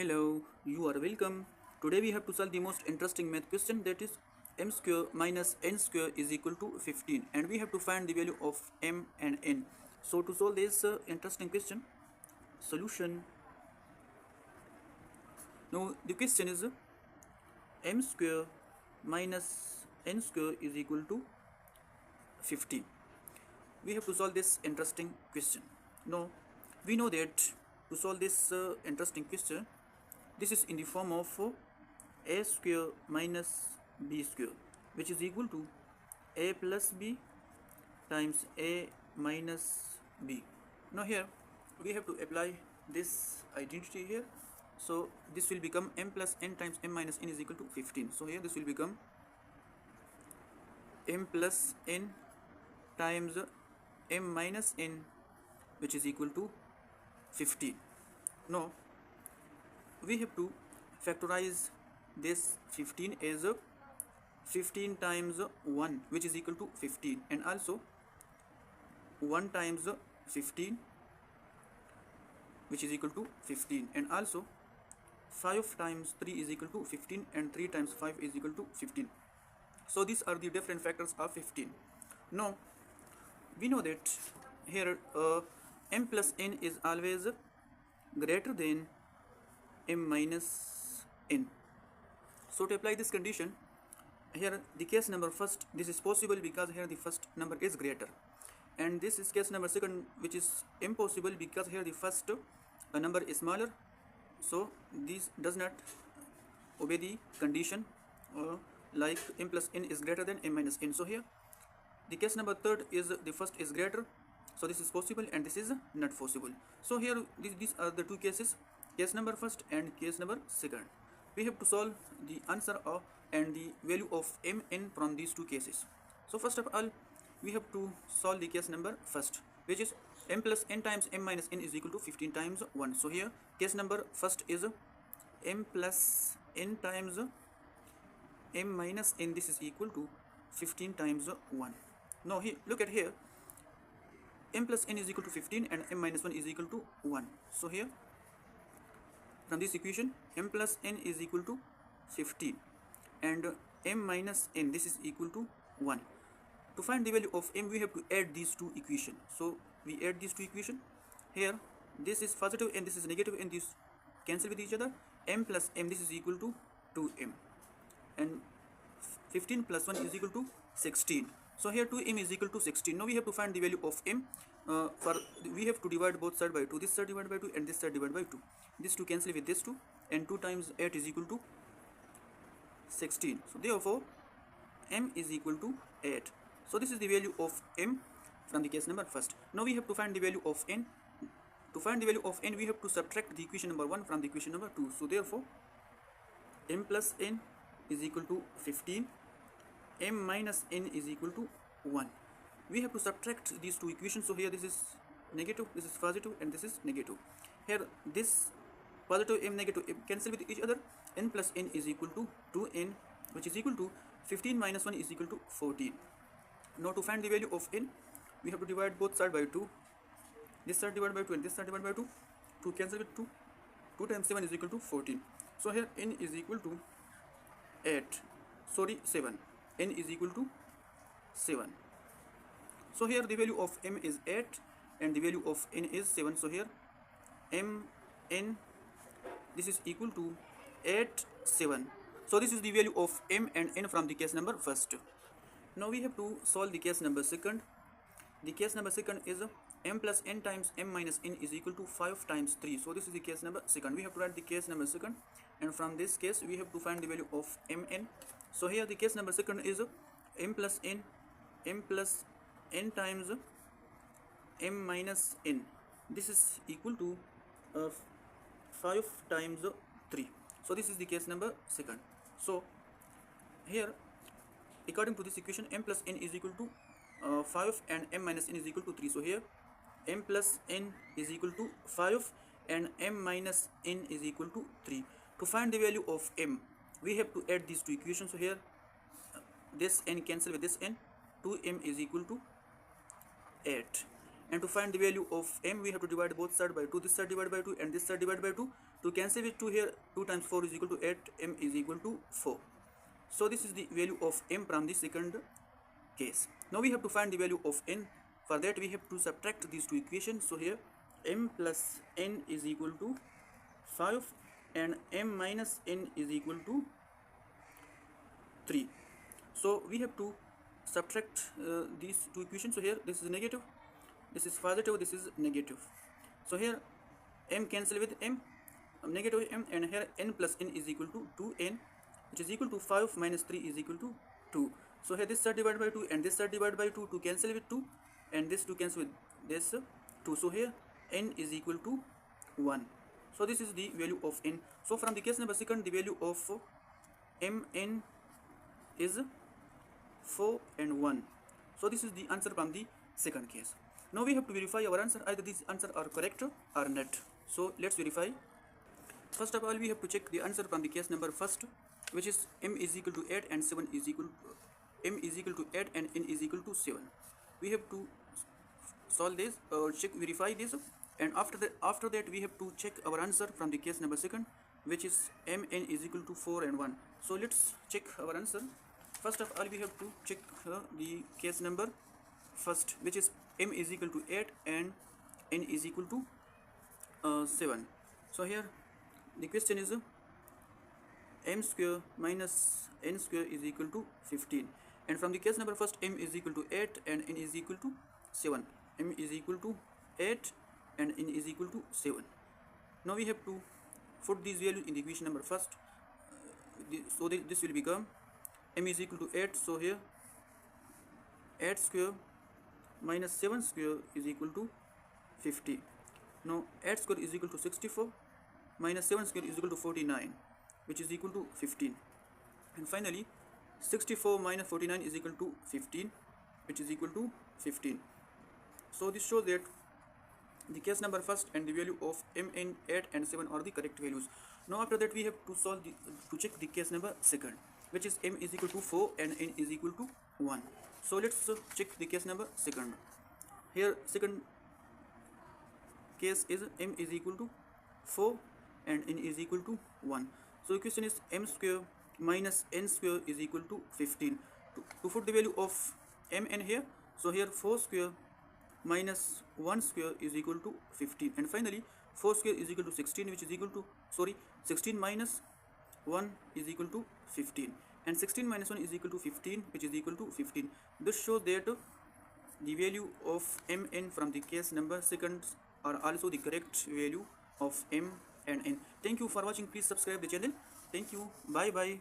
Hello, you are welcome. Today we have to solve the most interesting math question, that is m square minus n square is equal to 15, and we have to find the value of m and n. So to solve this interesting question, solution. Now the question is m square minus n square is equal to 15. We have to solve this interesting question. Now we know that to solve this interesting question, this is in the form of a square minus b square, which is equal to a plus b times a minus b. Now here we have to apply this identity here. So this will become m plus n times m minus n is equal to 15. So here this will become m plus n times m minus n, which is equal to 15. Now we have to factorize this 15 as 15 times 1, which is equal to 15, and also 1 times 15, which is equal to 15, and also 5 times 3 is equal to 15, and 3 times 5 is equal to 15. So these are the different factors of 15. Now we know that here m plus n is always greater than m minus n. So to apply this condition, here the case number first, this is possible because here the first number is greater, and this is case number second, which is impossible because here the first number is smaller. So this does not obey the condition like m plus n is greater than m minus n. So here the case number third is the first is greater, so this is possible and this is not possible. So here these are the two cases, case number first and case number second. We have to solve the answer of and the value of m n from these two cases. So first of all, we have to solve the case number first, which is m plus n times m minus n is equal to 15 times 1. So here case number first is m plus n times m minus n, this is equal to 15 times 1. Now here look at here, m plus n is equal to 15 and m minus 1 is equal to 1. So here from this equation, m plus n is equal to 15 and m minus n, this is equal to 1. To find the value of m, we have to add these two equations. So we add these two equations. Here this is positive and this is negative, and this cancel with each other. M plus m, this is equal to 2m, and 15 plus 1 is equal to 16. So here 2m is equal to 16. Now we have to find the value of m. We have to divide both sides by 2. This side divided by 2 and this side divided by 2. This 2 cancel with this 2, and 2 times 8 is equal to 16. So therefore m is equal to 8. So this is the value of m from the case number first. Now we have to find the value of n. To find the value of n, we have to subtract the equation number 1 from the equation number 2. So therefore m plus n is equal to 15, m minus n is equal to 1. We have to subtract these two equations. So here this is negative, this is positive, and this is negative. Here this positive m, negative m cancel with each other. N plus n is equal to 2n, which is equal to 15 minus 1 is equal to 14. Now to find the value of n, we have to divide both sides by 2. This side divided by 2 and this side divided by 2. 2 cancel with 2. 2 times 7 is equal to 14. So here n is equal to 7. N is equal to 7. So here the value of m is 8 and the value of n is 7. So here m n, this is equal to 8 7. So this is the value of m and n from the case number first. Now we have to solve the case number second. The case number second is m plus n times m minus n is equal to 5 times 3. So this is the case number second. We have to write the case number second, and from this case we have to find the value of m n. So here the case number second is m plus n times m minus n. This is equal to 5 times 3. So this is the case number second. So here according to this equation, m plus n is equal to 5 and m minus n is equal to 3. So here m plus n is equal to 5 and m minus n is equal to 3. To find the value of m, we have to add these two equations. So here this n cancel with this n. 2m is equal to 8 And to find the value of m, we have to divide both sides by 2. This side divided by 2 and this side divided by 2. To cancel with 2 here, 2 times 4 is equal to 8, m is equal to 4. So this is the value of m from the second case. Now we have to find the value of n. For that we have to subtract these two equations. So here m plus n is equal to 5 and m minus n is equal to 3. So we have to subtract these two equations. So here this is negative, this is positive, this is negative. So here m cancel with m, negative m, and here n plus n is equal to 2n, which is equal to 5 minus 3 is equal to 2. So here this side divided by 2 and this side divided by 2 to cancel with 2, and this to cancel with this 2. So here n is equal to 1. So this is the value of n. So from the case number second, the value of mn is 4 and 1. So this is the answer from the second case. Now we have to verify our answer, either these answers are correct or not. So let's verify. First of all, we have to check the answer from the case number first, which is m is equal to 8 and 7 is equal to, m is equal to 8 and n is equal to 7. We have to solve this or check, verify this, and after that we have to check our answer from the case number second, which is mn is equal to 4 and 1. So let's check our answer. First of all, we have to check the case number first, which is m is equal to 8 and n is equal to 7. So here the question is m square minus n square is equal to 15, and from the case number first, m is equal to 8 and n is equal to 7. M is equal to 8 and n is equal to 7. Now we have to put these values in the equation number first. So this will become m is equal to 8. So here 8 square minus 7 square is equal to 50. Now 8 square is equal to 64 minus 7 square is equal to 49, which is equal to 15. And finally 64 minus 49 is equal to 15, which is equal to 15. So this shows that the case number first and the value of mn, 8 and 7 are the correct values. Now after that we have to solve to check the case number second, which is m is equal to 4 and n is equal to 1. So let's check the case number second. Here second case is m is equal to 4 and n is equal to 1. So the question is m square minus n square is equal to 15. To put the value of mn here, so here 4 square minus 1 square is equal to 15, and finally 4 square is equal to 16, which is equal to 16 minus 1 is equal to 15, and 16 minus 1 is equal to 15, which is equal to 15. This shows that the value of mn from the case number second are also the correct value of m and n. Thank you for watching. Please subscribe the channel. Thank you. Bye bye.